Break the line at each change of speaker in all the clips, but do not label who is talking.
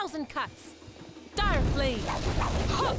1,000 cuts! Dire flame! Huh.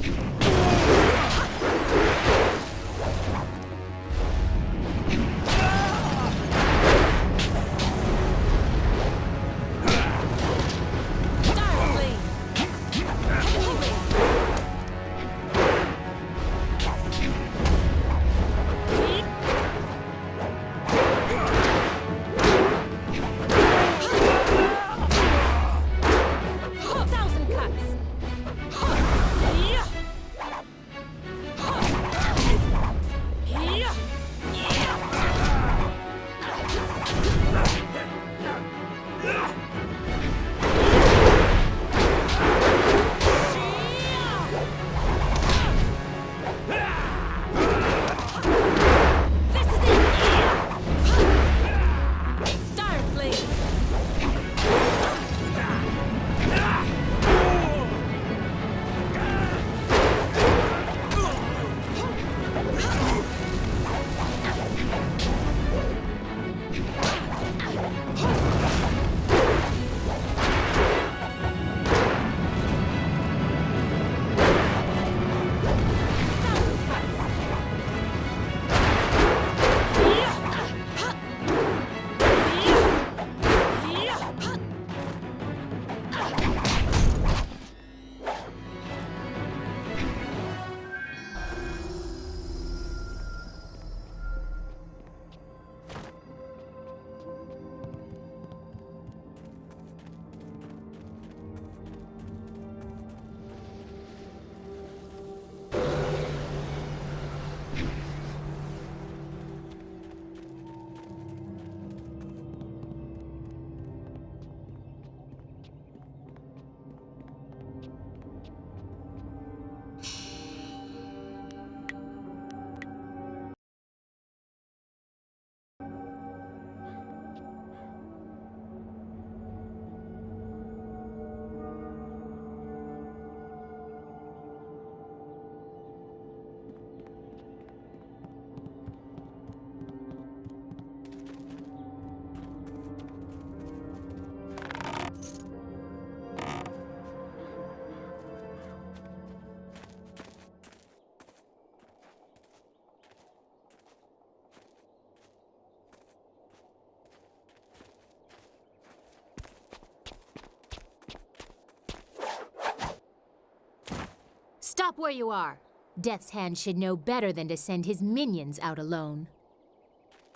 Stop where you are! Death's Hand should know better than to send his minions out alone.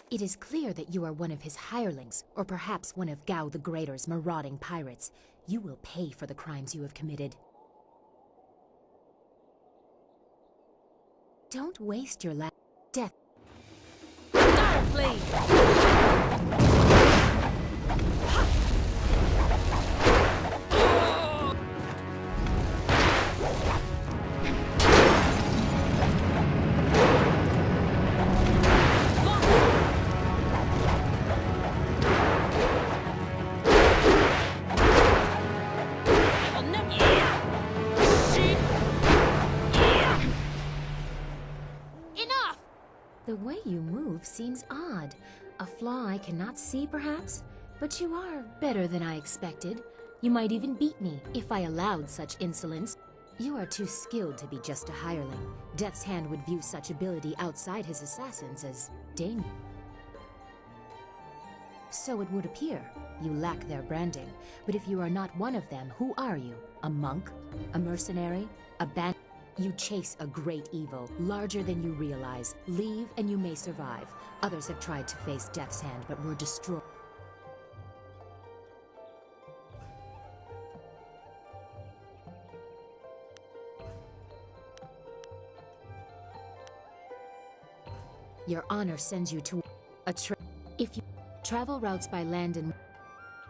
It is clear that you are one of his hirelings, or perhaps one of Gao the Greater's marauding pirates. You will pay for the crimes you have committed. Don't waste your last death. Dire Flame! The way you move seems odd. A flaw I cannot see, perhaps? But you are better than I expected. You might even beat me, if I allowed such insolence. You are too skilled to be just a hireling. Death's Hand would view such ability outside his assassins as dangerous. So it would appear. You lack their branding. But if you are not one of them, who are you? A monk? A mercenary? A bandit? You chase a great evil, larger than you realize. Leave and you may survive. Others have tried to face Death's Hand, but were destroyed. Your honor sends you to if you travel routes by land and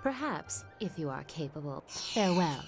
perhaps, if you are capable. Farewell.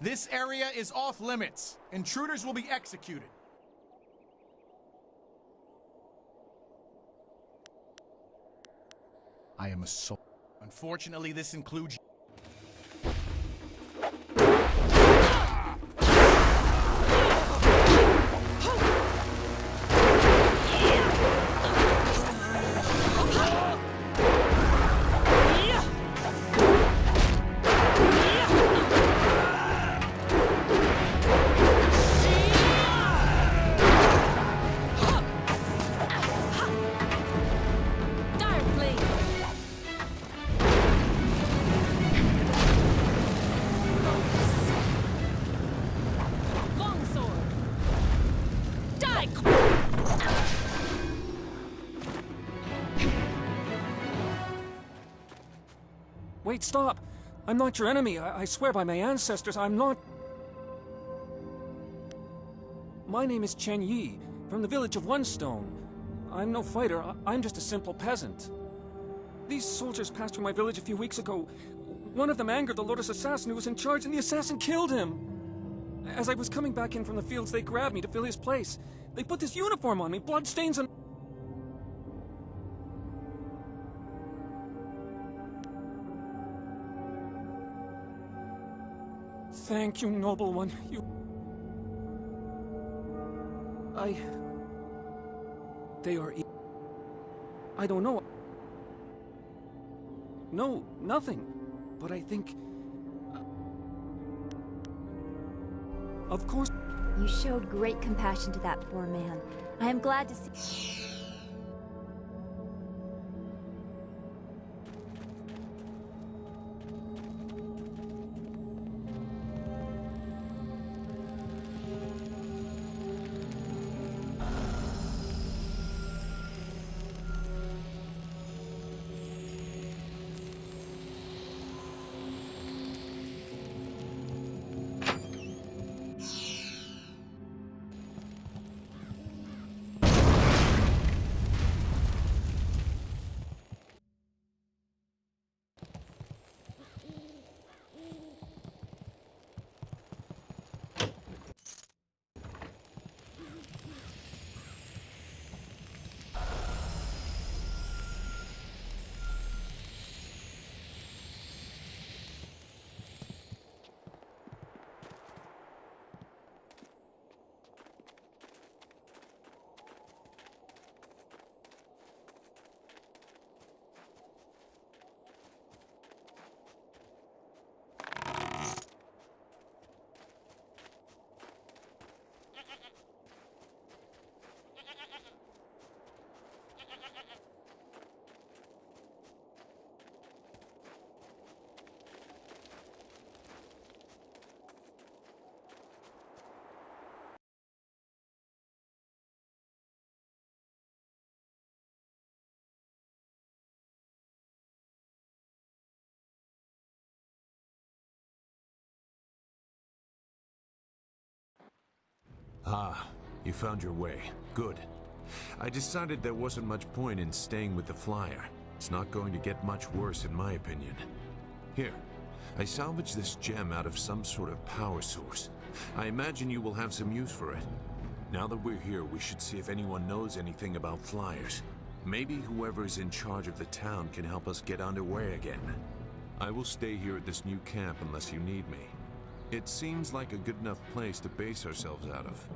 This area is off limits. Intruders will be executed. I am a soul. Unfortunately, this includes...
Wait, stop! I'm not your enemy. I swear by my ancestors, I'm not... My name is Chen Yi, from the village of One Stone. I'm no fighter. I'm just a simple peasant. These soldiers passed through my village a few weeks ago. One of them angered the Lotus assassin who was in charge, and the assassin killed him! As I was coming back in from the fields, they grabbed me to fill his place. They put this uniform on me, bloodstains and... Thank you, noble one. They are... I don't know. No, nothing. But I think... Of course...
You showed great compassion to that poor man. I am glad to see...
Ah, you found your way. Good. I decided there wasn't much point in staying with the flyer. It's not going to get much worse in my opinion. Here, I salvaged this gem out of some sort of power source. I imagine you will have some use for it. Now that we're here, we should see if anyone knows anything about flyers. Maybe whoever's in charge of the town can help us get underway again. I will stay here at this new camp unless you need me. It seems like a good enough place to base ourselves out of.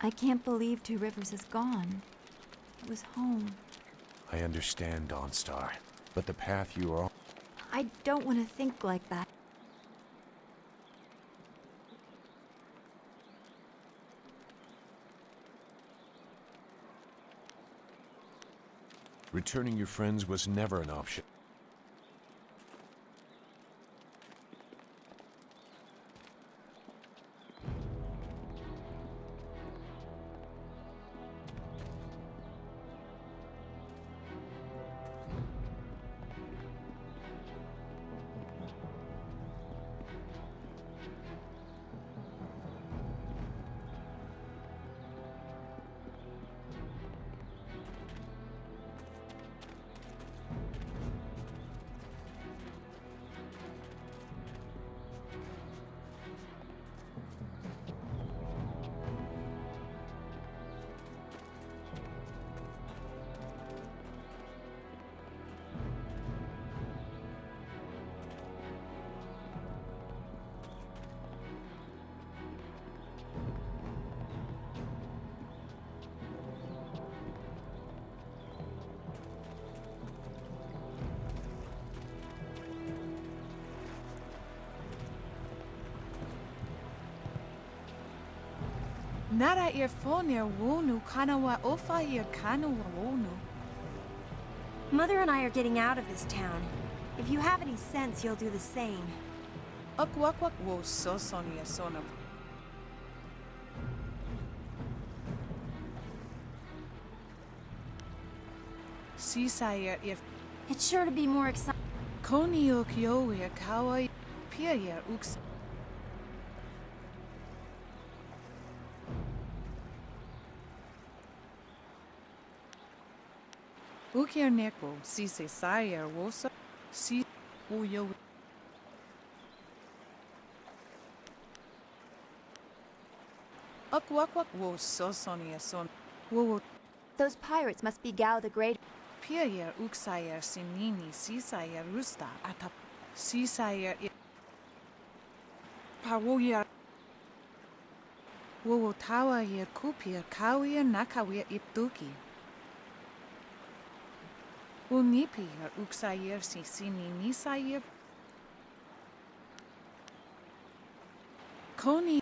I can't believe Two Rivers is gone. It was home.
I understand, Dawnstar, but the path you are on...
I don't want to think like that.
Returning your friends was never an option.
Nara earphone wonu kanawa ofa ear kanawa wonu.
Mother and I are getting out of this town. If you have any sense, you'll do the same.
Akwakwak wo sosonia sona. Seasire if
It's sure to be more exciting.
konio kyo ear kawa pia ear uks. Ukir neko si se sire wosa si uyo. Akwakwak wo sosonia son wo
Those pirates must be Gao the Great.
pia ear uksayer sinini sisire rusta atap sisire pawoyer wo tawa ear kupir kawia nakawia iptuki. Unipir uksayer sinini sayer Koni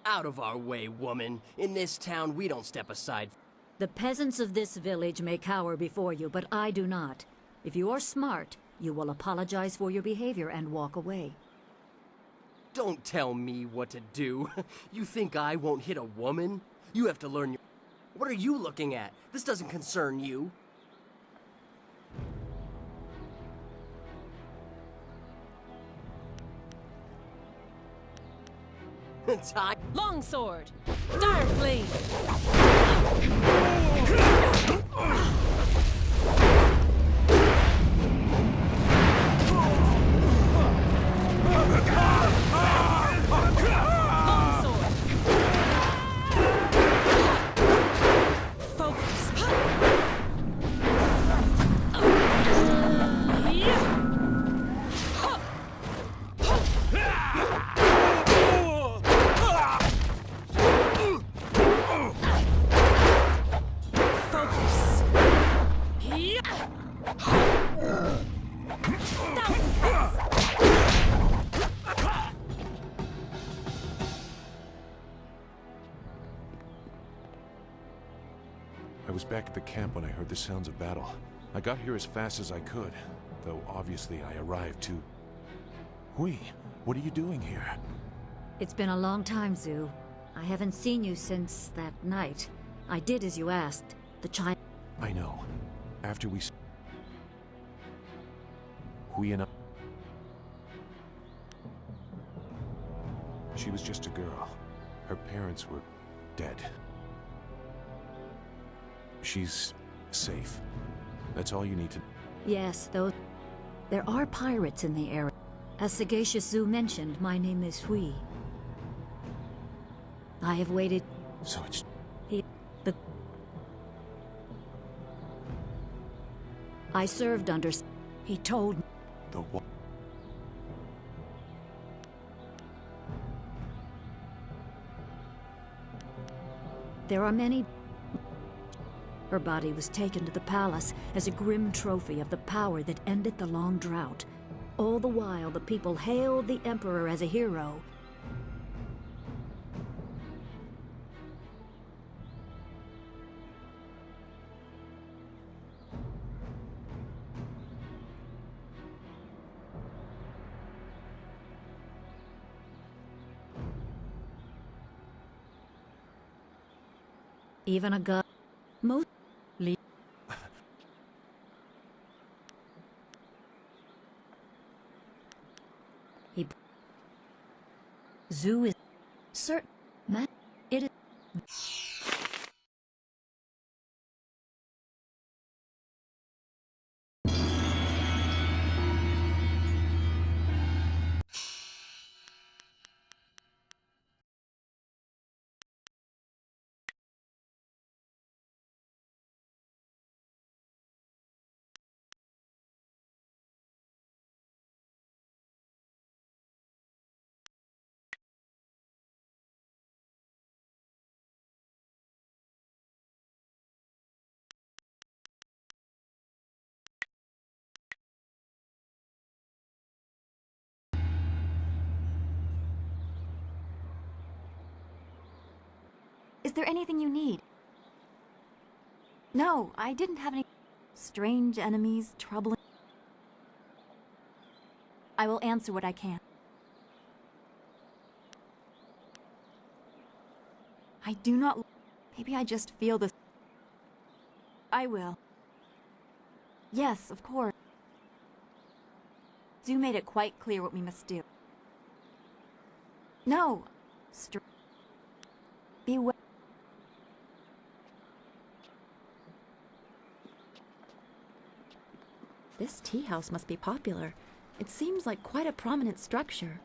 Out of our way, woman. In this town, we don't step aside.
The peasants of this village may cower before you, but I do not. If you are smart, you will apologize for your behavior and walk away.
Don't tell me what to do. You think I won't hit a woman? You have to learn your... What are you looking at? This doesn't concern you. Time.
Longsword! Dire Flame! Longsword! Focus!
I was back at the camp when I heard the sounds of battle. I got here as fast as I could, though obviously I arrived too. Hui, what are you doing here?
It's been a long time, Zhu. I haven't seen you since that night. I did as you asked. The China...
I know. After we... Hui and I... She was just a girl. Her parents were dead. She's safe. That's all you need to...
Yes, though there are pirates in the area. As Sagacious Zhu mentioned, my name is Hui. I have waited...
So it's...
I served under... He told me...
The what?
There are many... Her body was taken to the palace as a grim trophy of the power that ended the long drought. All the while, the people hailed the Emperor as a hero. Even a god... Most... He... Zhu is... Certain... It is...
Is there anything you need? No, I didn't have any strange enemies, troubling... I will answer what I can. I do not... Maybe I just feel this... I will. Yes, of course. Zhu made it quite clear what we must do. No! Beware. This tea house must be popular. It seems like quite a prominent structure.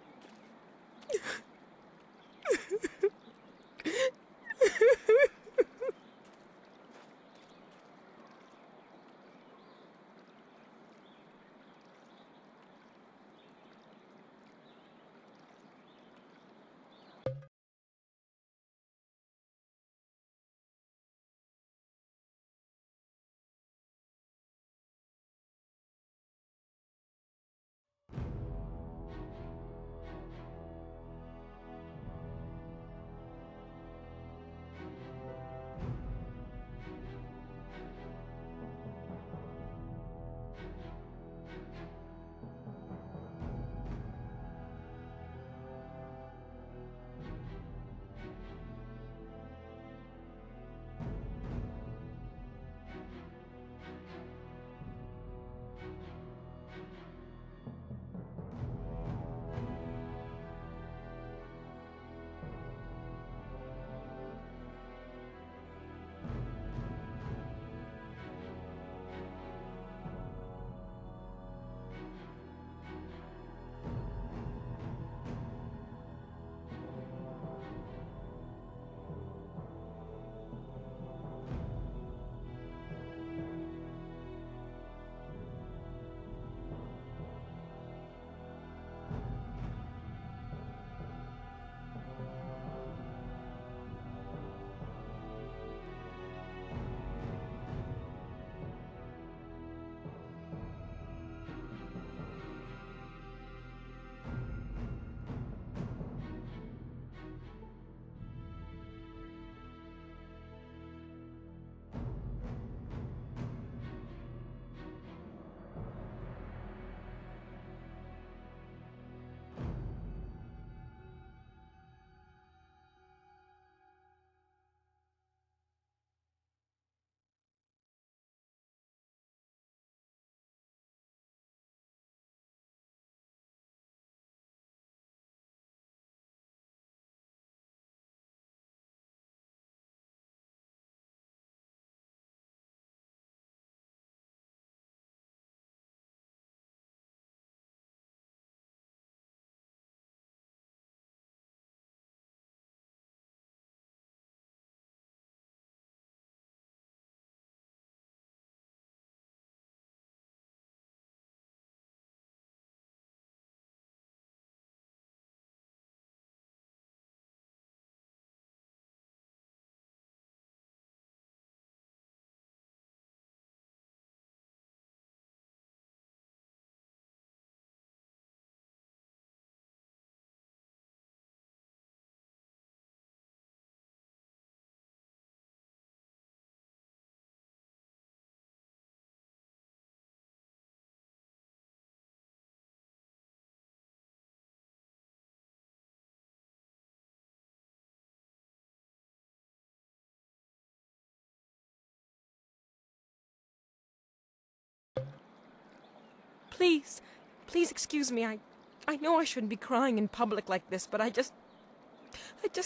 Please, please excuse me. I know I shouldn't be crying in public like this, but I just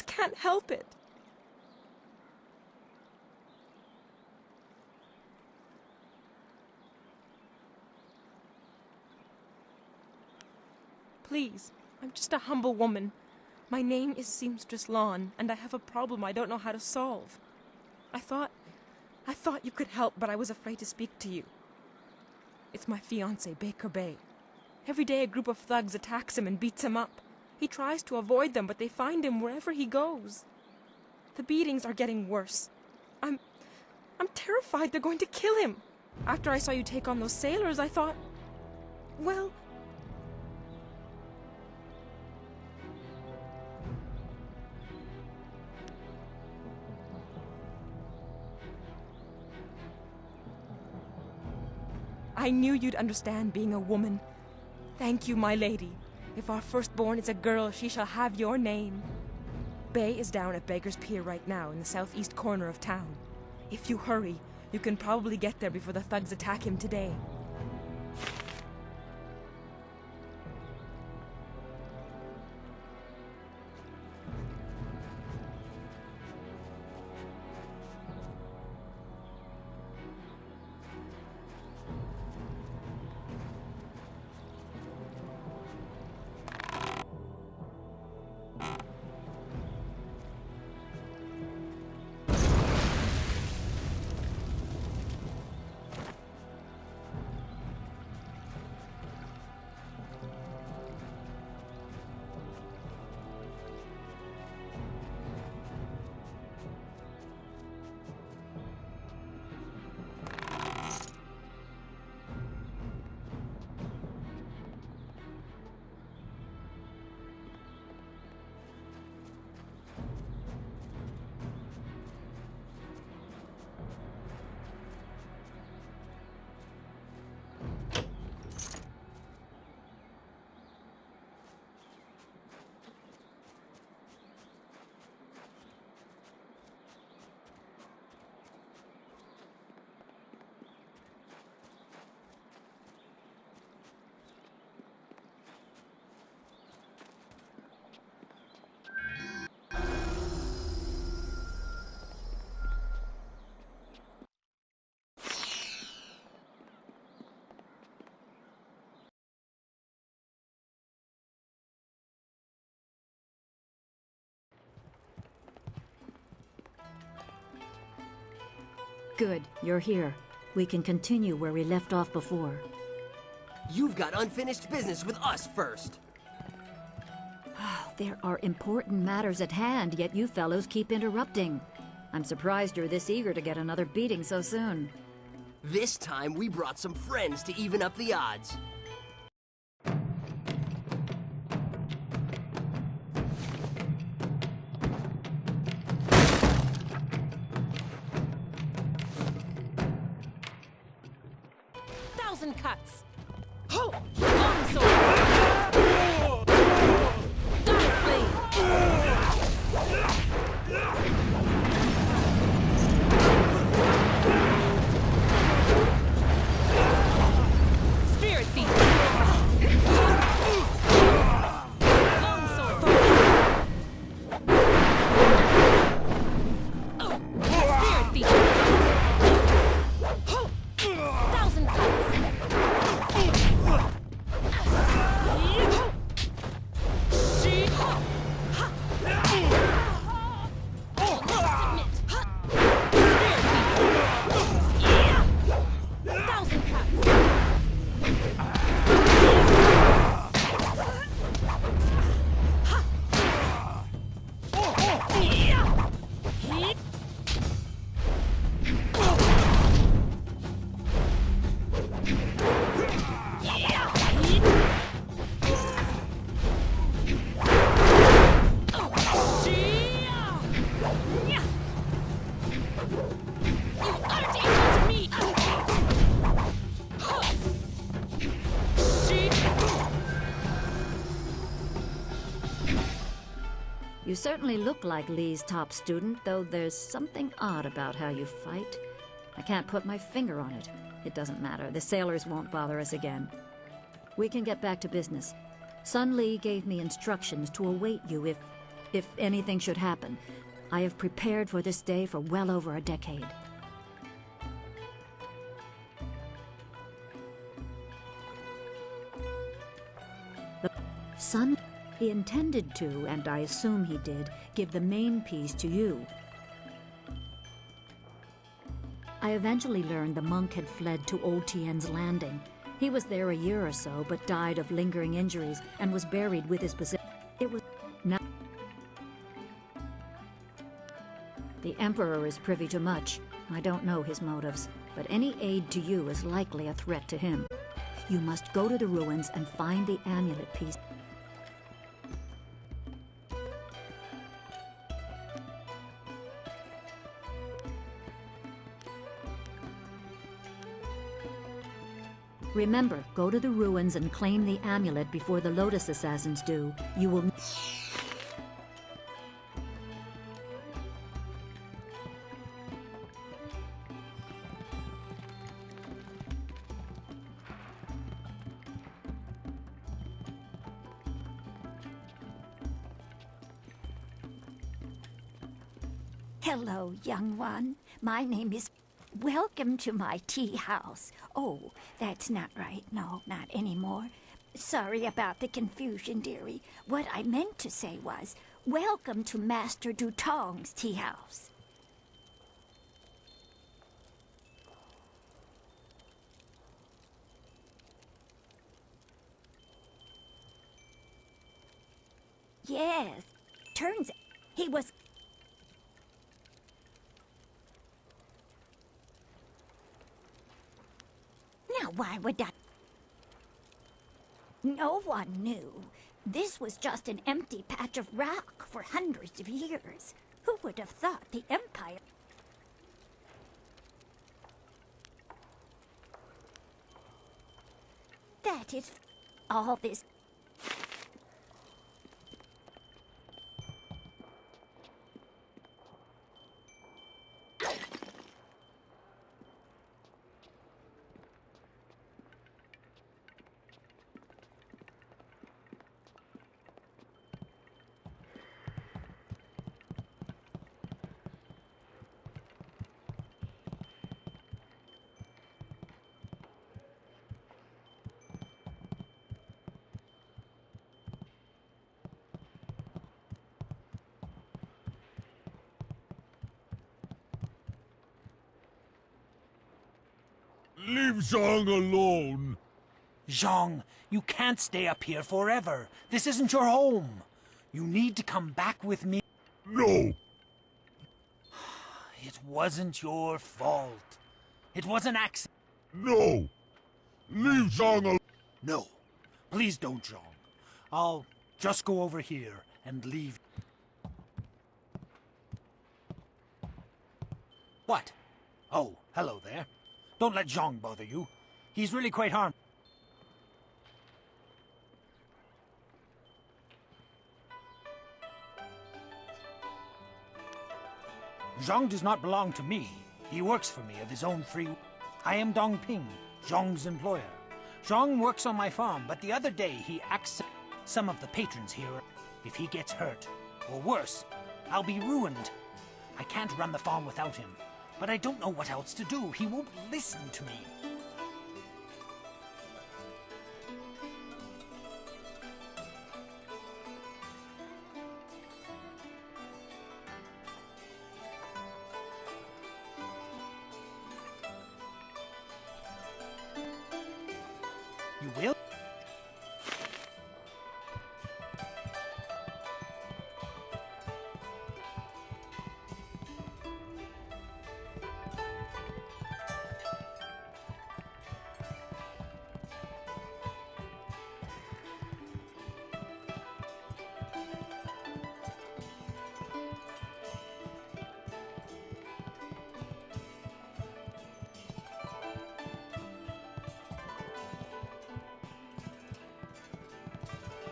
can't help it. Please, I'm just a humble woman. My name is Seamstress Lawn, and I have a problem I don't know how to solve. I thought you could help, but I was afraid to speak to you. It's my fiancé, Baker Bay. Every day a group of thugs attacks him and beats him up. He tries to avoid them, but they find him wherever he goes. The beatings are getting worse. I'm terrified they're going to kill him. After I saw you take on those sailors, I thought, well... I knew you'd understand being a woman. Thank you, my lady. If our firstborn is a girl, she shall have your name. Bay is down at Beggar's Pier right now in the southeast corner of town. If you hurry, you can probably get there before the thugs attack him today.
Good, you're here. We can continue where we left off before.
You've got unfinished business with us first.
There are important matters at hand, yet you fellows keep interrupting. I'm surprised you're this eager to get another beating so soon.
This time we brought some friends to even up the odds.
Thousand cuts. Ho! Longsword. Dire flame. Spirit thief. Longsword. Spirit thief. Thousand cuts.
You certainly look like Lee's top student, though there's something odd about how you fight. I can't put my finger on it. It doesn't matter. The sailors won't bother us again. We can get back to business. Sun Li gave me instructions to await you if anything should happen. I have prepared for this day for well over a decade. The Sun, he intended to, and I assume he did, give the main piece to you. I eventually learned the monk had fled to Old Tien's Landing. He was there a year or so, but died of lingering injuries and was buried with his possessions. It was now. The Emperor is privy to much. I don't know his motives, but any aid to you is likely a threat to him. You must go to the ruins and find the amulet piece. Remember, go to the ruins and claim the amulet before the Lotus Assassins do. You will...
Hello, young one. My name is... Welcome to my tea house. Oh, that's not right. No, not anymore. Sorry about the confusion, dearie. What I meant to say was, welcome to Master Dutong's tea house. Yes, turns out he was... Now, why would I? No one knew. This was just an empty patch of rock for hundreds of years. Who would have thought the Empire... That is all this...
Leave Zhang alone!
Zhang, you can't stay up here forever. This isn't your home. You need to come back with me.
No!
It wasn't your fault. It was an accident.
No! Leave Zhang alone!
No. Please don't, Zhang. I'll just go over here and leave. What? Oh, hello there. Don't let Zhang bother you. He's really quite harmless. Zhang does not belong to me. He works for me of his own free will. I am Dongping, Zhang's employer. Zhang works on my farm, but the other day he accepted some of the patrons here. If he gets hurt, or worse, I'll be ruined. I can't run the farm without him, but I don't know what else to do. He won't listen to me. You will?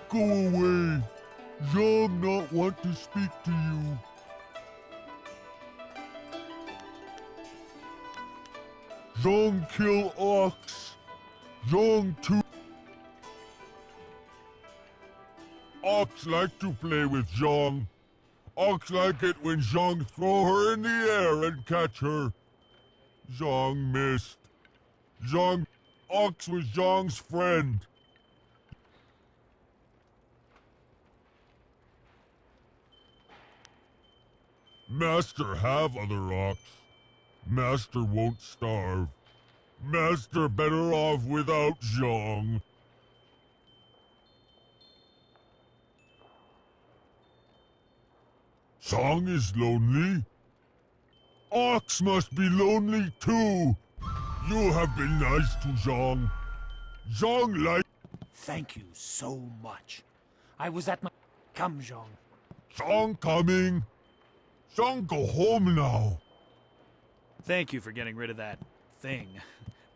Go away! Zhang not want to speak to you. Zhang kill ox. Zhang too. Ox like to play with Zhang. Ox like it when Zhang throw her in the air and catch her. Zhang missed. Ox was Zhang's friend. Master have other ox. Master won't starve. Master better off without Zhang. Zhang is lonely. Ox must be lonely too. You have been nice to Zhang. Zhang like...
Thank you so much. I was at my... Come, Zhang.
Zhang coming. Zhang go home now.
Thank you for getting rid of that thing.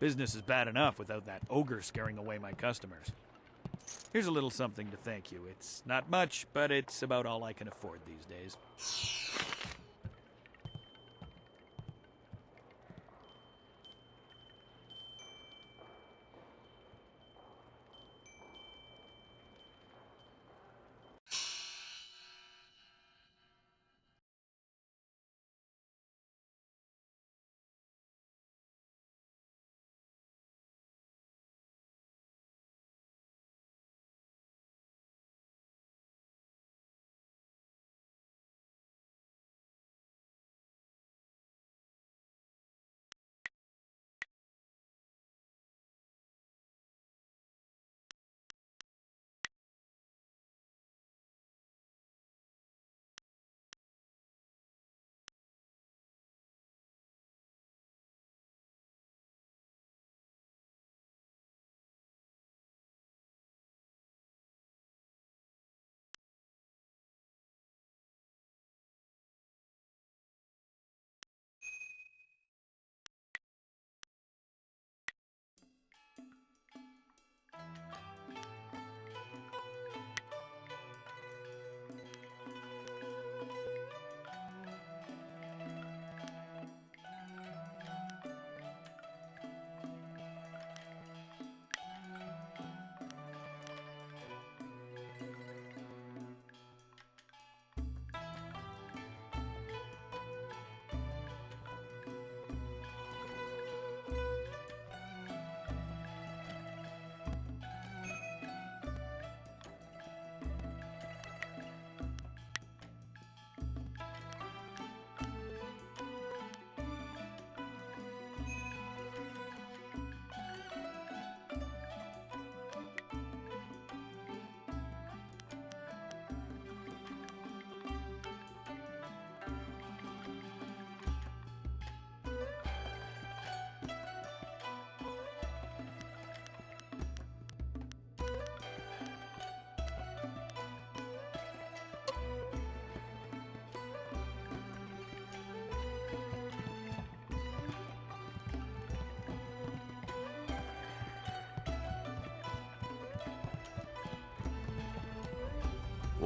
Business is bad enough without that ogre scaring away my customers. Here's a little something to thank you. It's not much, but it's about all I can afford these days.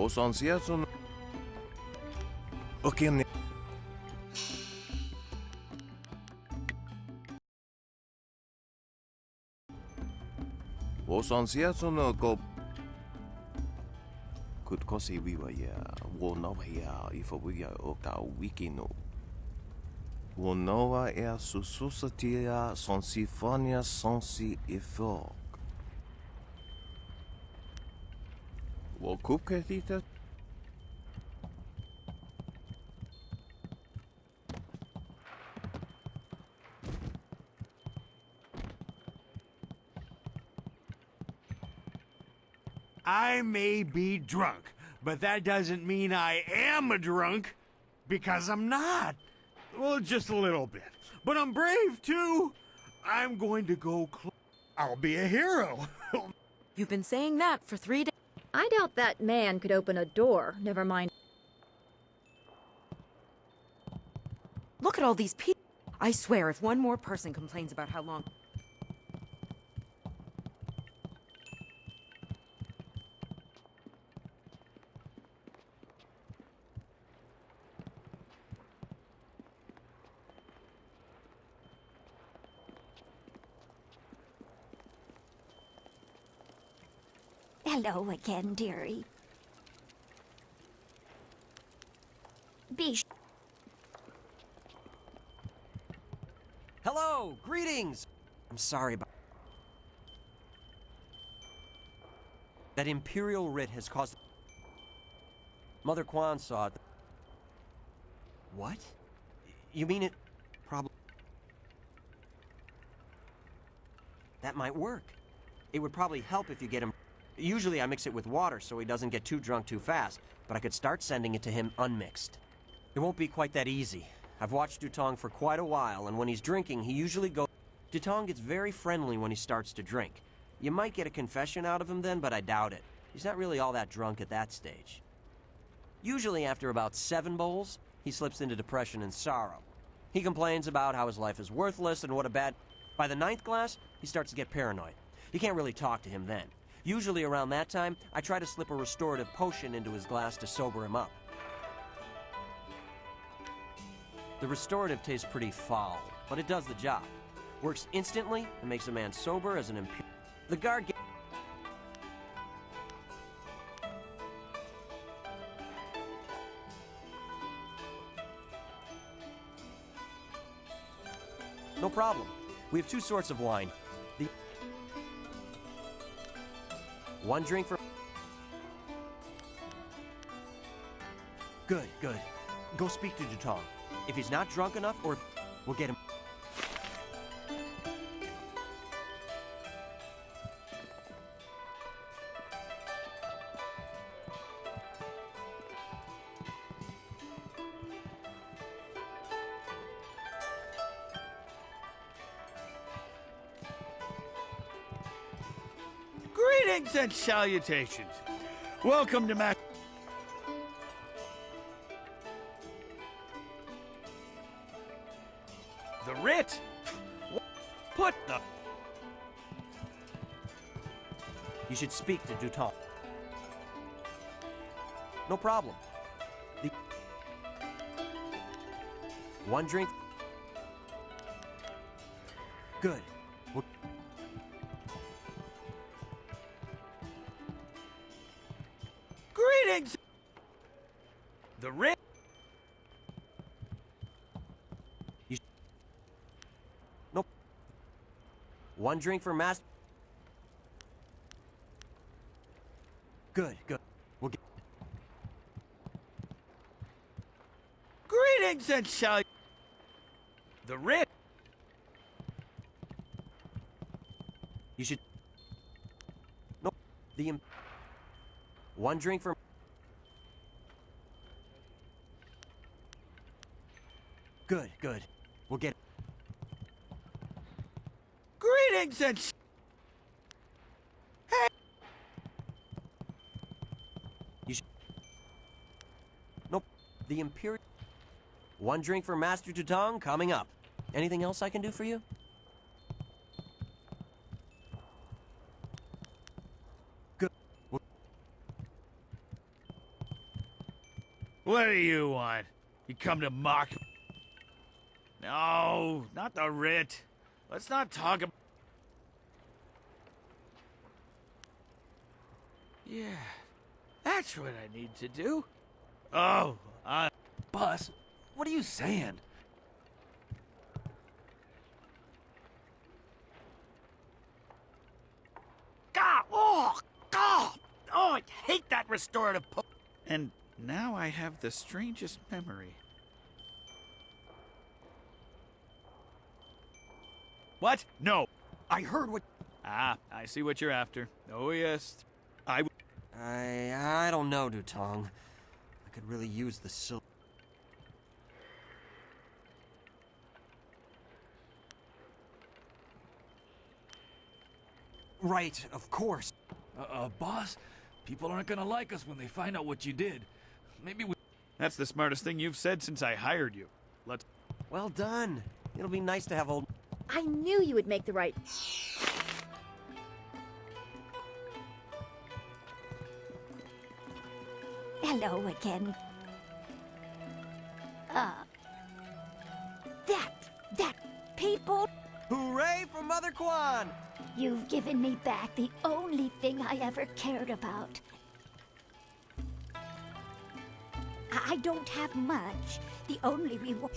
我上次一送，OK 你。我上次一送那个，could cause a we were我não é if we are o tal weekend. 我 não é sussutia sensifania sensi effort. 我 coupe que
I may be drunk, but that doesn't mean I am a drunk, because I'm not. Well, just a little bit. But I'm brave, too. I'm going to go I'll be a hero.
You've been saying that for 3 days.
I doubt that man could open a door, never mind.
Look at all these people. I swear, if one more person complains about how long...
Hello again, dearie. Be
Hello, greetings. I'm sorry about that. Imperial writ has caused. Mother Quan saw it. What? You mean it? Probably. That might work. It would probably help if you get him. Usually I mix it with water so he doesn't get too drunk too fast, but I could start sending it to him unmixed. It won't be quite that easy. I've watched Dutong for quite a while, and when he's drinking, he usually goes. Dutong gets very friendly when he starts to drink. You might get a confession out of him then, but I doubt it. He's not really all that drunk at that stage. Usually after about 7 bowls, he slips into depression and sorrow. He complains about how his life is worthless and what a bad... By the 9th glass, he starts to get paranoid. You can't really talk to him then. Usually around that time, I try to slip a restorative potion into his glass to sober him up. The restorative tastes pretty foul, but it does the job. Works instantly and makes a man sober as an impure... The guard... No problem. We have 2 sorts of wine. The... 1 drink for... Good, good. Go speak to Dutong. If he's not drunk enough, or we'll get him...
Greetings and salutations. Welcome to my... The writ? Put the...
You should speak to Dutong. No problem. The... 1 drink... Good. We'll...
Greetings! The writ?
Nope. 1 drink for master. Good, good. We'll get...
Greetings and salutations. The writ?
You should... Nope. The... 1 drink for... Good, good. We'll get...
Greetings and... Hey!
You should... Nope. The Imperial... 1 drink for Master Dutong coming up. Anything else I can do for you? Good.
What do you want? You come to mock me? No, not the writ. Let's not talk about... Yeah, that's what I need to do. Oh,
Boss, what are you saying?
God! Oh, God! Oh, I hate that restorative po... And now I have the strangest memory. What? No.
I heard what...
Ah, I see what you're after. Oh, yes.
I don't know, Dutong. I could really use the silver. Right, of course.
Boss, people aren't gonna like us when they find out what you did. Maybe we...
That's the smartest thing you've said since I hired you. Let's...
Well done. It'll be nice to have old...
I knew you would make the right...
Hello again. That people...
Hooray for Mother Quan!
You've given me back the only thing I ever cared about. I don't have much. The only reward...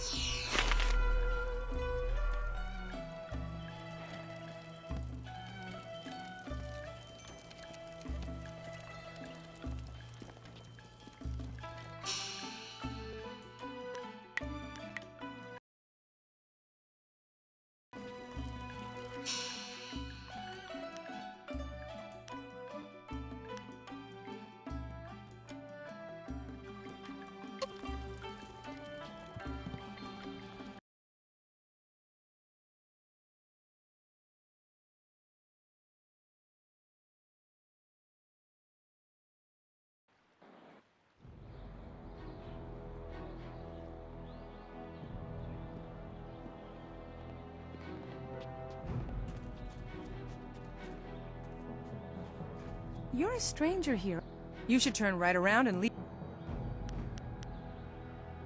You're a stranger here. You should turn right around and leave.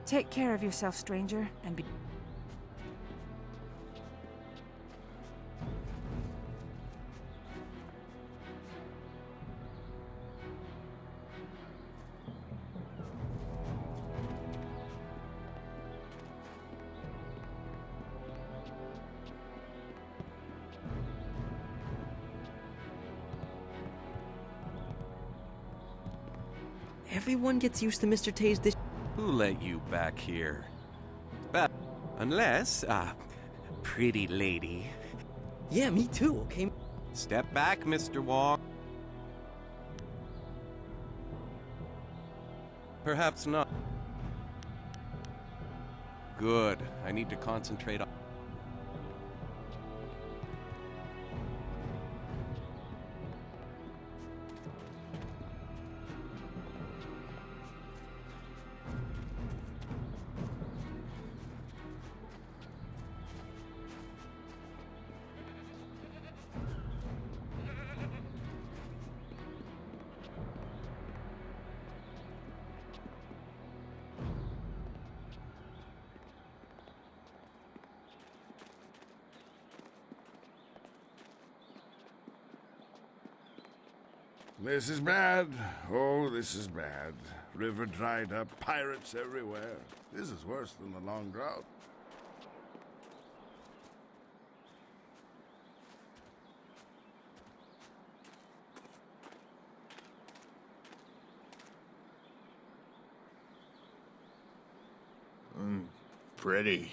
Take care of yourself, stranger, and be...
Everyone gets used to Mr. Tay's dish.
Who let you back here? Unless, pretty lady.
Yeah, me too, okay?
Step back, Mr. Wong. Perhaps not. Good. I need to concentrate on...
This is bad. Oh, this is bad. River dried up, pirates everywhere. This is worse than the long drought. Pretty.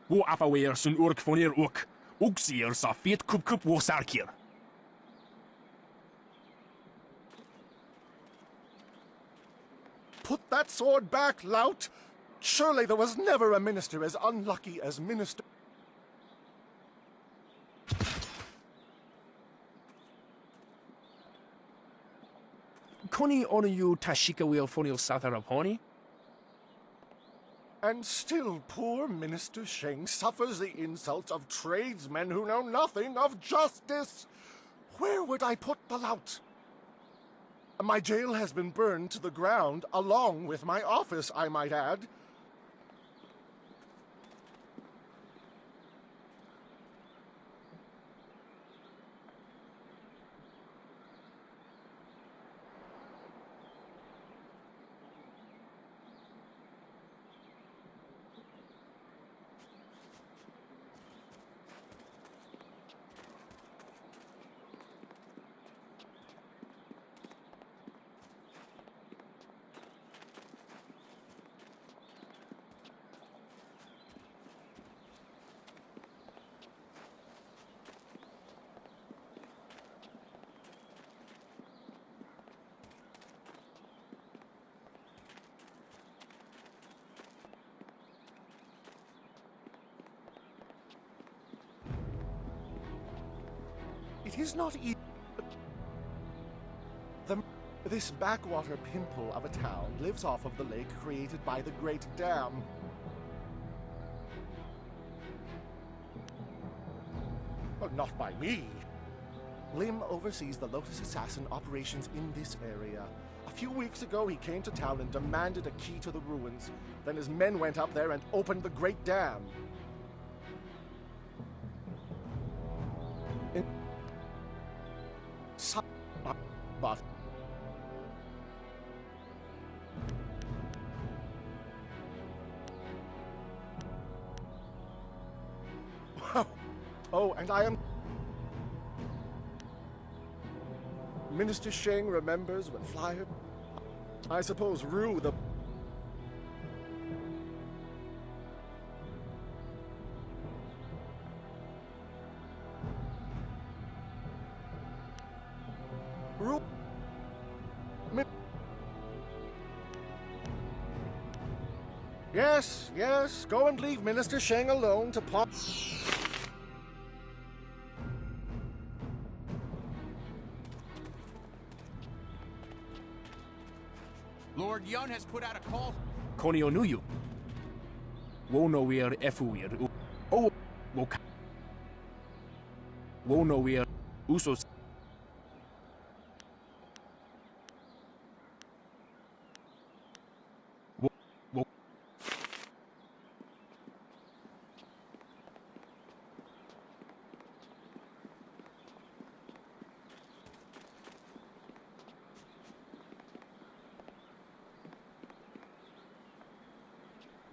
Wo affaweer sun ork vonneer ook. Ook zeer sa feet kup wo sarkier.
Put that sword back, lout! Surely there was never a minister as unlucky as Minister...
Koni onu you tashika wheel fonil sataraponi?
And still poor Minister Sheng suffers the insults of tradesmen who know nothing of justice. Where would I put the lout? My jail has been burned to the ground, along with my office, I might add. It is not easy. This backwater pimple of a town lives off of the lake created by the Great Dam. Well, not by me. Lim oversees the Lotus Assassin operations in this area. A few weeks ago, he came to town and demanded a key to the ruins. Then his men went up there and opened the Great Dam. But Oh, and I am... Minister Sheng remembers when Flyer... I suppose Rue the... Rue... Yes, yes, go and leave Minister Sheng alone to plot...
Lord Yun has put out a call.
Konio nuyu. Wono wir efuir. Oh, woka. Wono wir usos.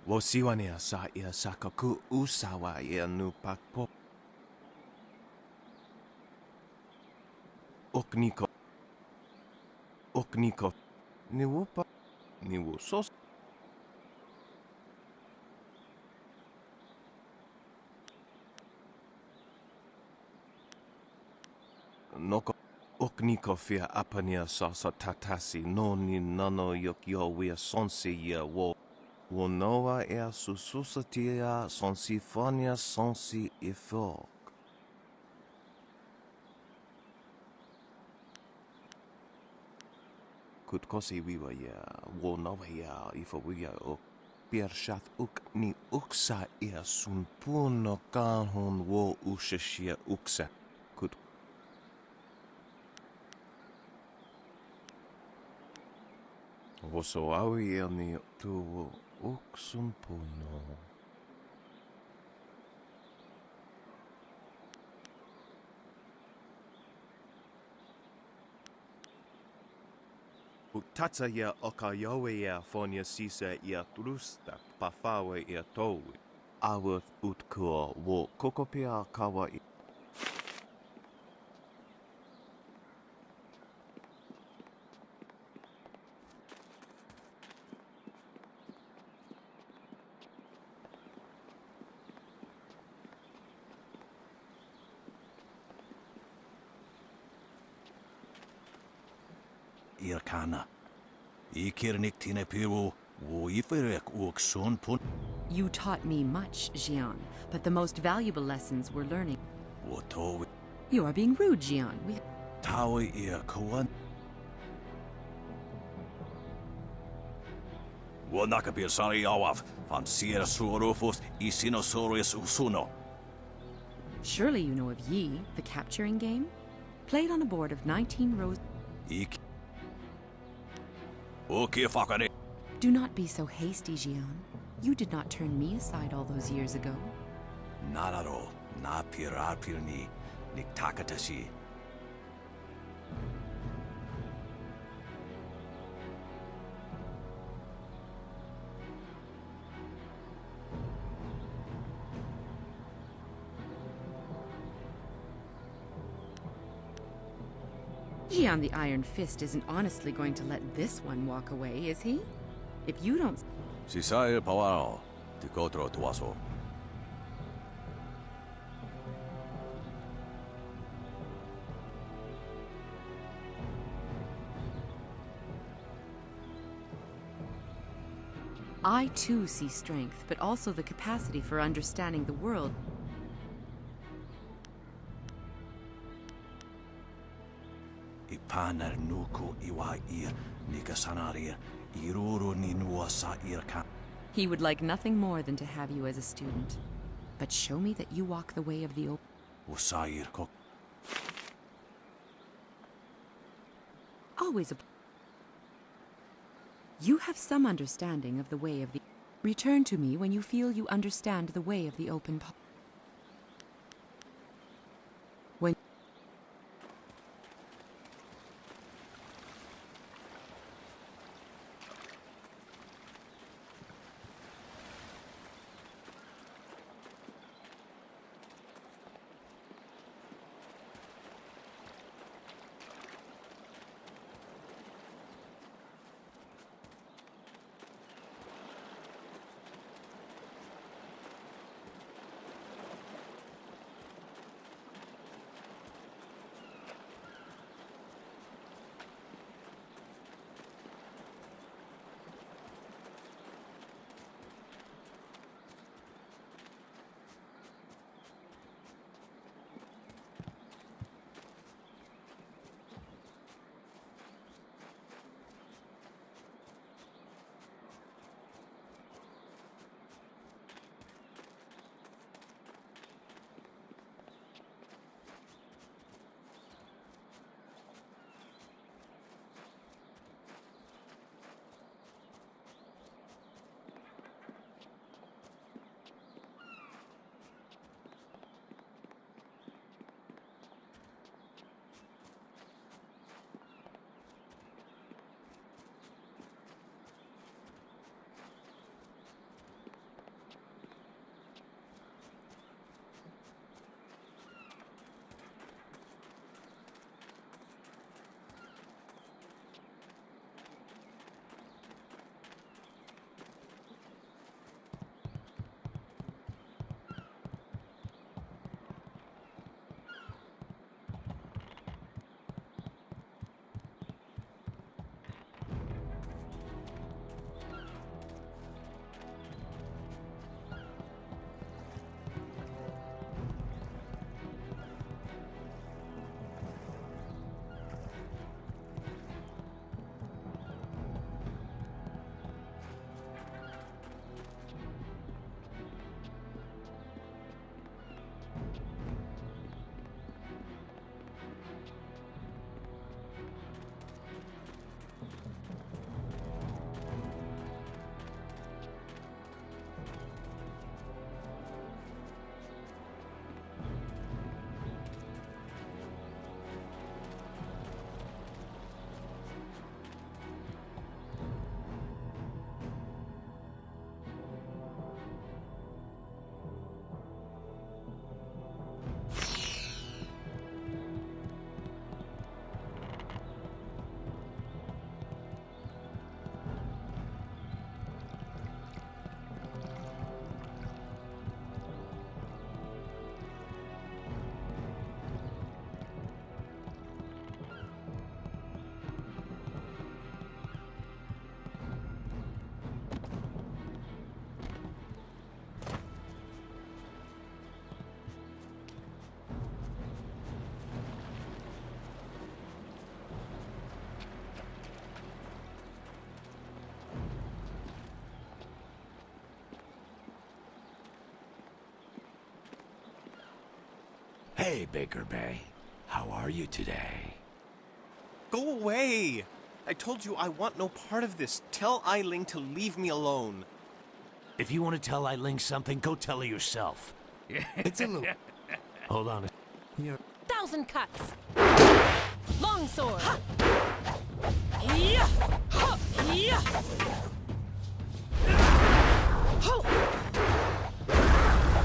Wosiwania sa ia sakaku usawa ia nu pakpo. Okniko. Okniko. Ni wupa. Ni wusos. Noko. Okniko fia apania sasa tatasi no ni nano yok yo wia sonsi ia wo. Wonoa ea sususatia sonsifonia sonsi ifok. Kutkosi wiwa ya wonoa ya ifawia ok piershat uk ni uksa ea sunpuno kanhon wo ushashia uksa. Kut Woso awi ea ni tu Uksun puno. Utatsa ya okayowe ya fonia sisa ya trusta pafawe ya towi. Awuth utkua wo kokopia kawa i.
Irkana. Ikirnik tine piru, wo iferek uksun pun.
You taught me much, Jian, but the most valuable lessons we're learning.
Wotowi.
You are being rude, Jian. We
Tawi irkuan. Wonakapir sari awaf, van sier surufus isinosaurus usuno.
Surely you know of Yi, the capturing game? Played on a board of 19 rows.
Ik. Okay, fucker.
Do not be so hasty, Jian. You did not turn me aside all those years ago.
Not at all. Na pirar pirni, niktakatashi.
Jian the Iron Fist isn't honestly going to let this one walk away, is he? If you don't...
Sisair pawaro, tikotro tuaso.
I too see strength, but also the capacity for understanding the world.
Ipanar nuku iwair, nikasanarir, iruru ninua sair ka.
He would like nothing more than to have you as a student. But show me that you walk the way of the open.
Usair kok.
Always a... You have some understanding of the way of the... Return to me when you feel you understand the way of the open... When...
Hey, Baker Bay. How are you today?
Go away! I told you I want no part of this. Tell Eiling to leave me alone.
If you want to tell Eiling something, go tell her yourself. It's a little... Hold on. Here.
1,000 cuts. Longsword.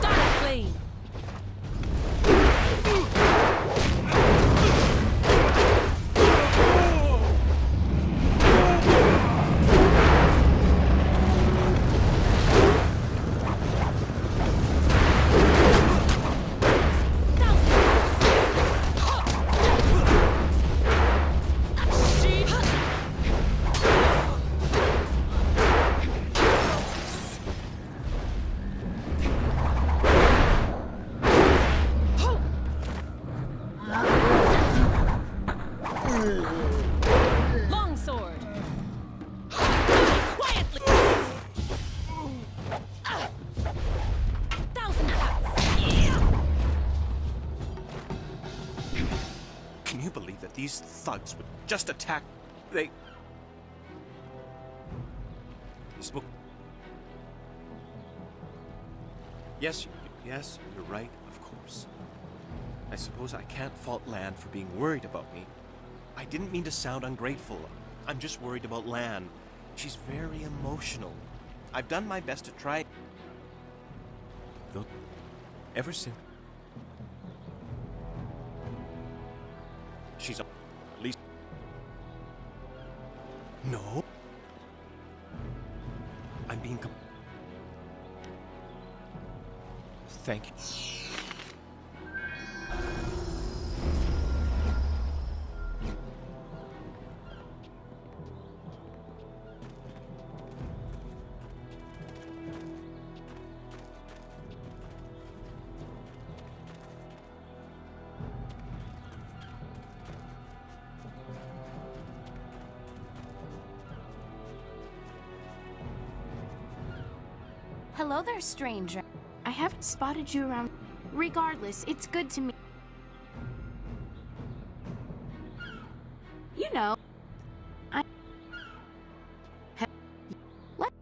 Dire flame. Longsword. Quietly. 1,000 cuts.
Can you believe that these thugs would just attack? They spoke. Yes, you're right, of course. I suppose I can't fault Lan for being worried about me. I didn't mean to sound ungrateful. I'm just worried about Lan. She's very emotional. I've done my best to try. Though, ever since she's at least. No. I'm being. Thank you.
Hello there, stranger. I haven't spotted you around. Regardless, it's good to meet. You know, I. Let.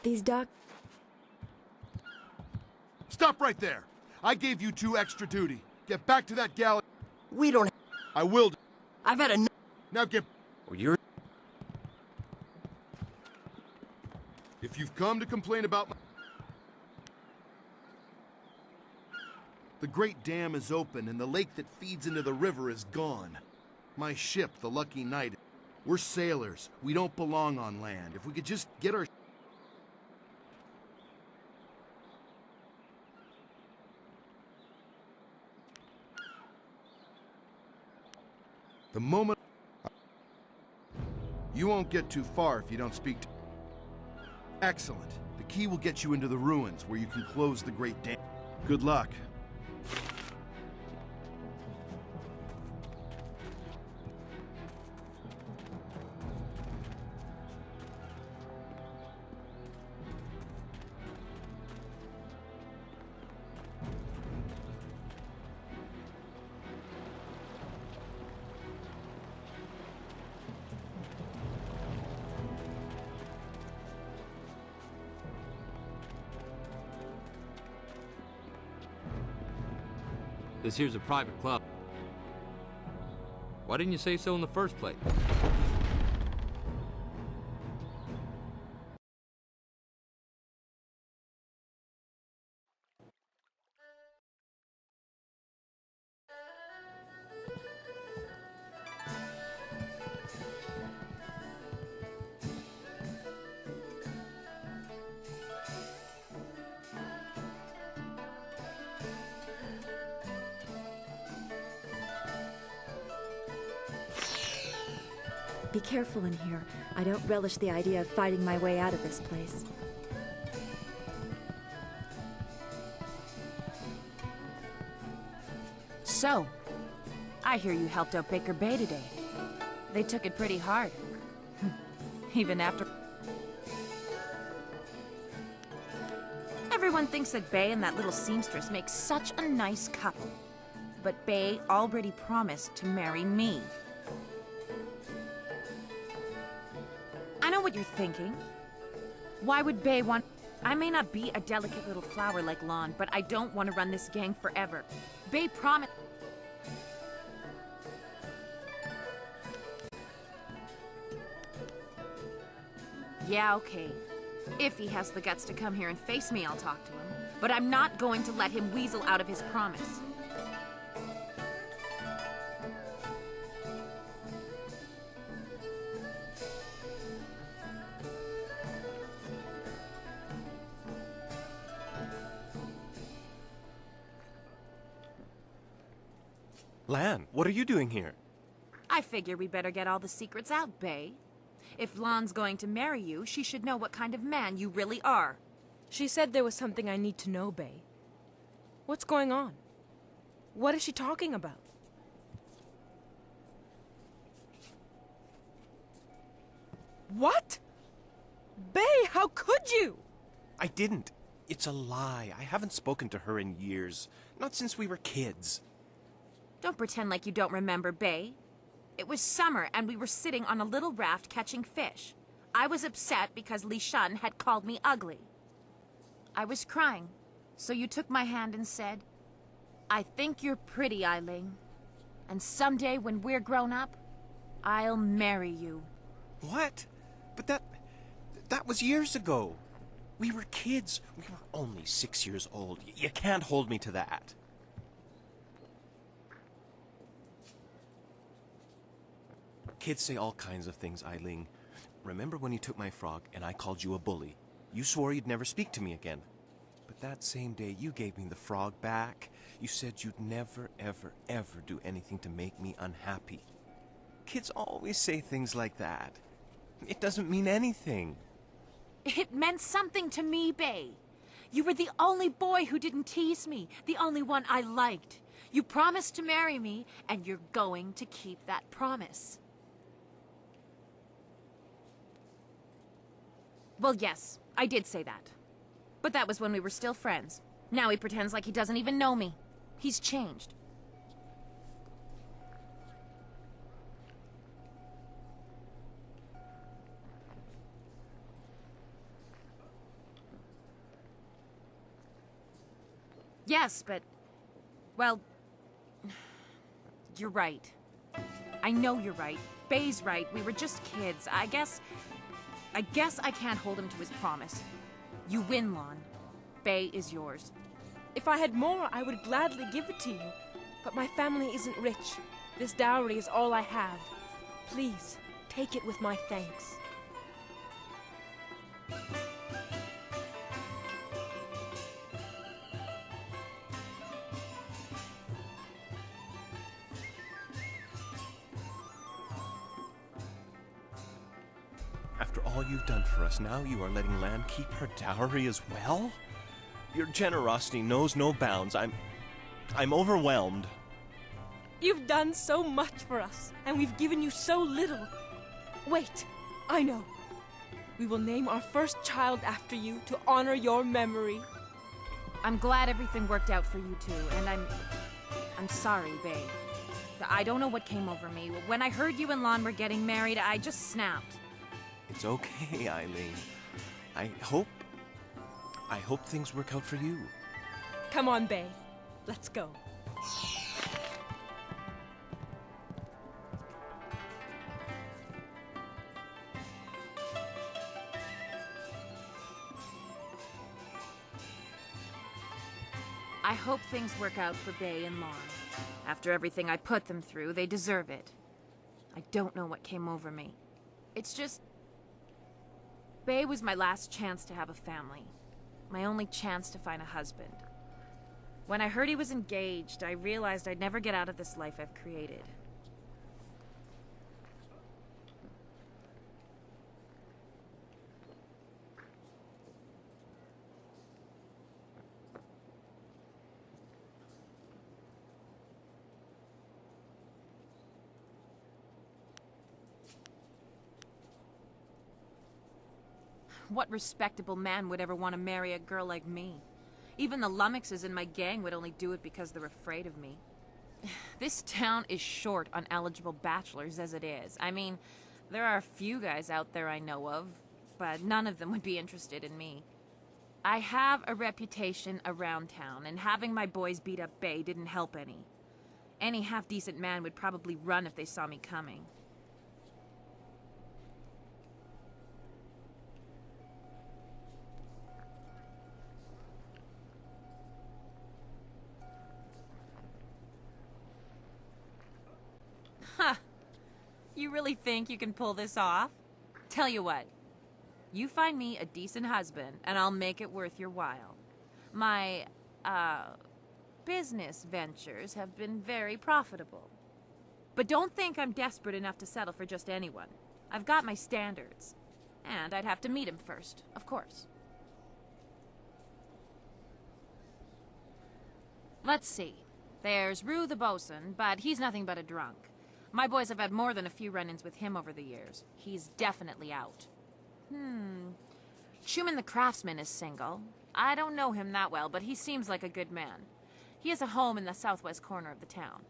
These doc...
Stop right there! I gave you 2 extra duty. Get back to that galley.
We don't.
I will.
I've had enough.
Now get.
Oh, you're.
If you've come to complain about my... The Great Dam is open and the lake that feeds into the river is gone. My ship, the Lucky Knight. We're sailors. We don't belong on land. If we could just get our... The moment... You won't get too far if you don't speak to... Excellent. The key will get you into the ruins, where you can close the Great Dam. Good luck.
This here's a private club. Why didn't you say so in the first place?
Be careful in here. I don't relish the idea of fighting my way out of this place.
So, I hear you helped out Baker Bay today. They took it pretty hard. Even after... Everyone thinks that Bay and that little seamstress make such a nice couple. But Bay already promised to marry me. I know what you're thinking. Why would Bay want... I may not be a delicate little flower like Lon, but I don't want to run this gang forever. Bay promised... Yeah, okay. If he has the guts to come here and face me, I'll talk to him. But I'm not going to let him weasel out of his promise.
Lan, what are you doing here?
I figure we better get all the secrets out, Bay. If Lon's going to marry you, she should know what kind of man you really are.
She said there was something I need to know, Bay. What's going on? What is she talking about? What? Bay, how could you?
I didn't. It's a lie. I haven't spoken to her in years. Not since we were kids.
Don't pretend like you don't remember, Bay. It was summer, and we were sitting on a little raft catching fish. I was upset because Li Shun had called me ugly. I was crying, so you took my hand and said, "I think you're pretty, Eiling. And someday when we're grown up, I'll marry you."
What? But that was years ago. We were kids. We were only 6 years old. You can't hold me to that. Kids say all kinds of things, Eiling. Remember when you took my frog and I called you a bully? You swore you'd never speak to me again. But that same day you gave me the frog back. You said you'd never, ever, ever do anything to make me unhappy. Kids always say things like that. It doesn't mean anything.
It meant something to me, Bay. You were the only boy who didn't tease me, the only one I liked. You promised to marry me, and you're going to keep that promise. Well, yes, I did say that. But that was when we were still friends. Now he pretends like he doesn't even know me. He's changed. Yes, but... well... you're right. I know you're right. Bay's right. We were just kids. I guess I can't hold him to his promise. You win, Lon. Bay is yours.
If I had more, I would gladly give it to you. But my family isn't rich. This dowry is all I have. Please, take it with my thanks.
After all you've done for us, now you are letting Lan keep her dowry as well? Your generosity knows no bounds. I'm overwhelmed.
You've done so much for us, and we've given you so little. Wait, I know. We will name our first child after you to honor your memory.
I'm glad everything worked out for you two, and I'm sorry, babe. I don't know what came over me. When I heard you and Lon were getting married, I just snapped.
It's okay, Eileen. I hope things work out for you.
Come on, Bae. Let's go.
I hope things work out for Bae and Lon. After everything I put them through, they deserve it. I don't know what came over me. It's just... Bae was my last chance to have a family. My only chance to find a husband. When I heard he was engaged, I realized I'd never get out of this life I've created. What respectable man would ever want to marry a girl like me? Even the lummoxes in my gang would only do it because they're afraid of me. This town is short on eligible bachelors as it is. I mean, there are a few guys out there I know of, but none of them would be interested in me. I have a reputation around town, and having my boys beat up Bae didn't help any. Any half-decent man would probably run if they saw me coming. Huh. You really think you can pull this off? Tell you what. You find me a decent husband, and I'll make it worth your while. My, business ventures have been very profitable. But don't think I'm desperate enough to settle for just anyone. I've got my standards. And I'd have to meet him first, of course. Let's see. There's Rue the bosun, but he's nothing but a drunk. My boys have had more than a few run-ins with him over the years. He's definitely out. Schumann the craftsman is single. I don't know him that well, but he seems like a good man. He has a home in the southwest corner of the town.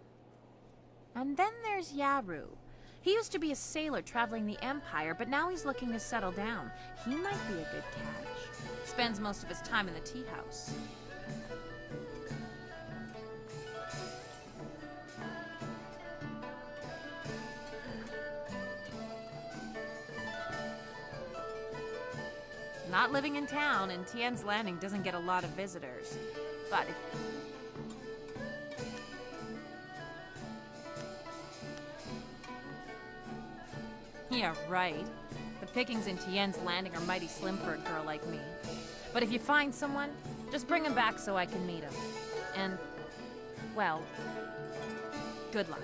And then there's Yaru. He used to be a sailor traveling the Empire, but now he's looking to settle down. He might be a good catch. Spends most of his time in the tea house. Not living in town, and Tien's Landing doesn't get a lot of visitors. But if... Yeah, right. The pickings in Tien's Landing are mighty slim for a girl like me. But if you find someone, just bring him back so I can meet him. And, well, good luck.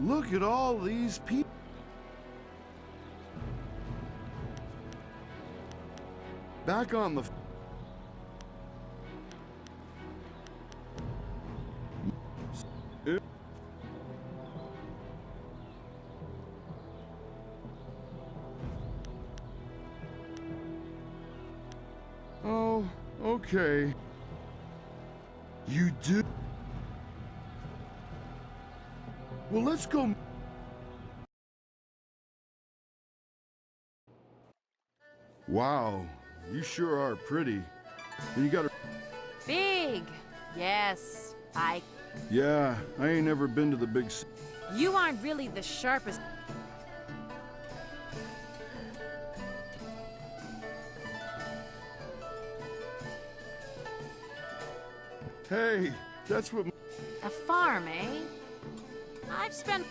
Look at all these people. Back on the... Oh, okay. You do? Well, let's go. Wow, you sure are pretty. And you got a...
Big! Yes,
Yeah, I ain't never been to the big...
You aren't really the sharpest...
Hey, that's what...
A farm, eh? I've spent...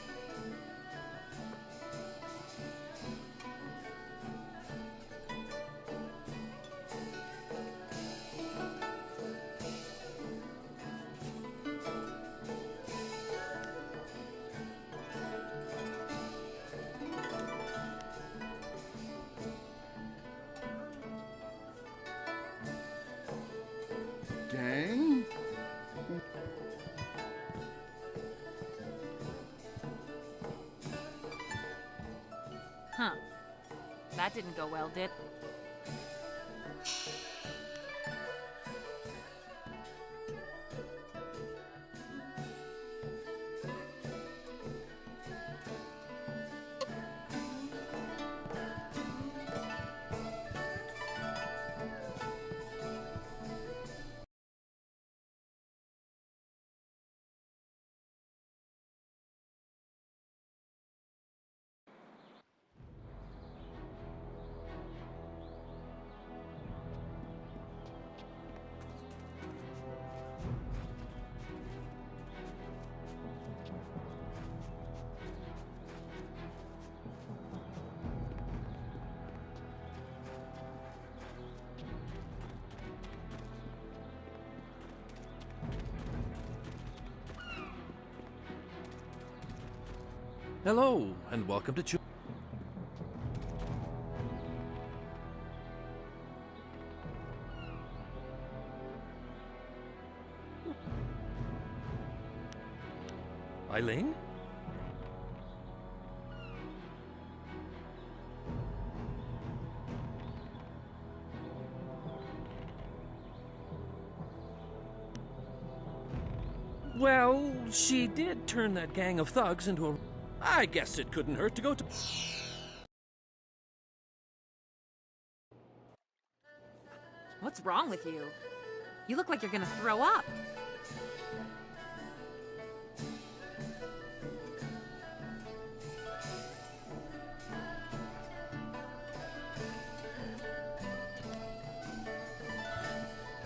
Gang?
Huh. That didn't go well, did...
Hello, and welcome to Eileen? Well, she did turn that gang of thugs into a... I guess it couldn't hurt to go to...
What's wrong with you? You look like you're gonna throw up.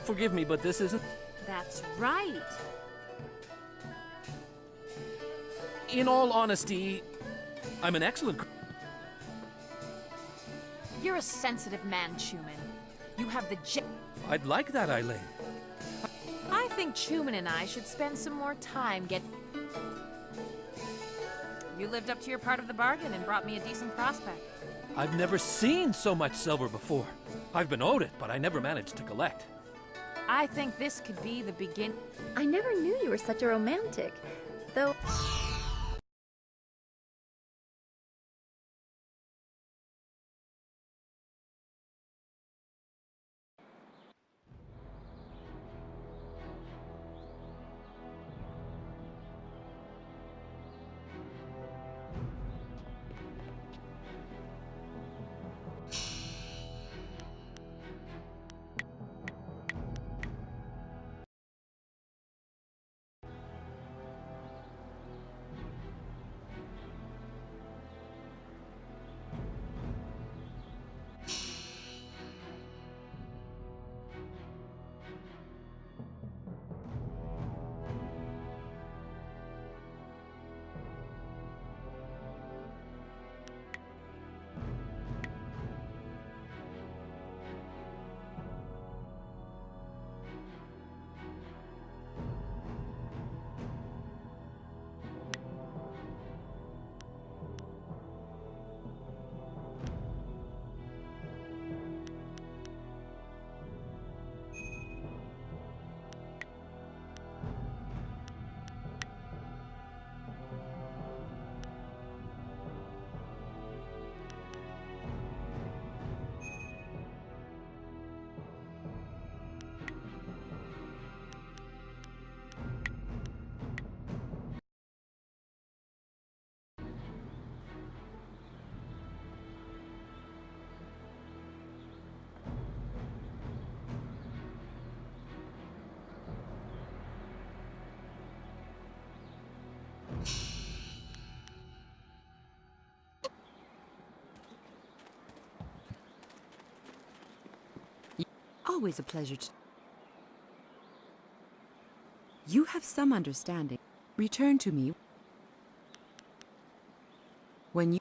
Forgive me, but this isn't...
That's right.
In all honesty, I'm an excellent...
You're a sensitive man, Chuman. You have the
I'd like that, Eileen.
I think Chuman and I should spend some more time You lived up to your part of the bargain and brought me a decent prospect.
I've never seen so much silver before. I've been owed it, but I never managed to collect.
I think this could be the begin...
I never knew you were such a romantic, though...
always a pleasure to... You have some understanding. Return to me when you...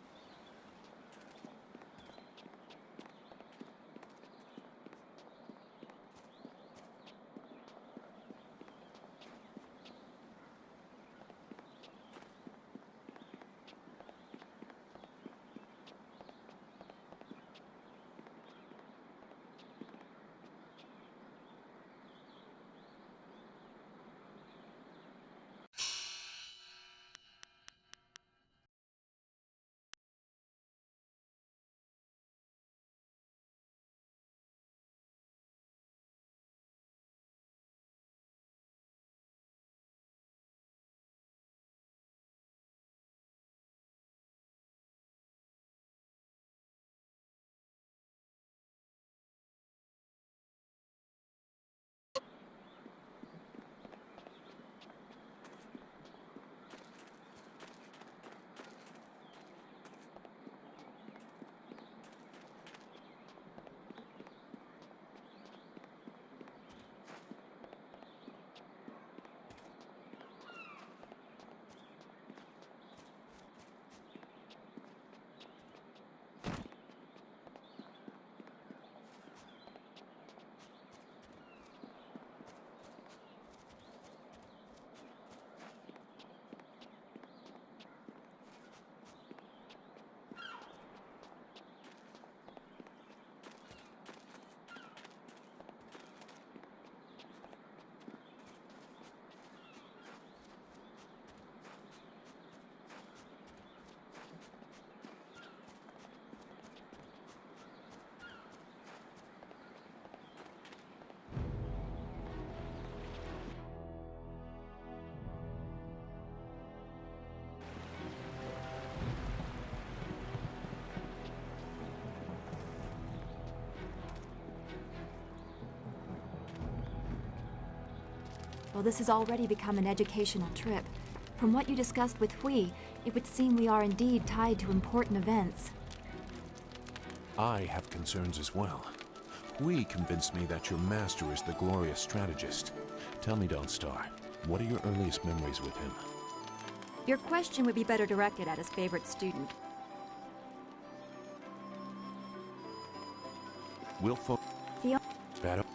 Well, this has already become an educational trip. From what you discussed with Hui, it would seem we are indeed tied to important events.
I have concerns as well. Hui convinced me that your master is the glorious strategist. Tell me, Dawnstar, what are your earliest memories with him?
Your question would be better directed at his favorite student.
Willful
The
battle.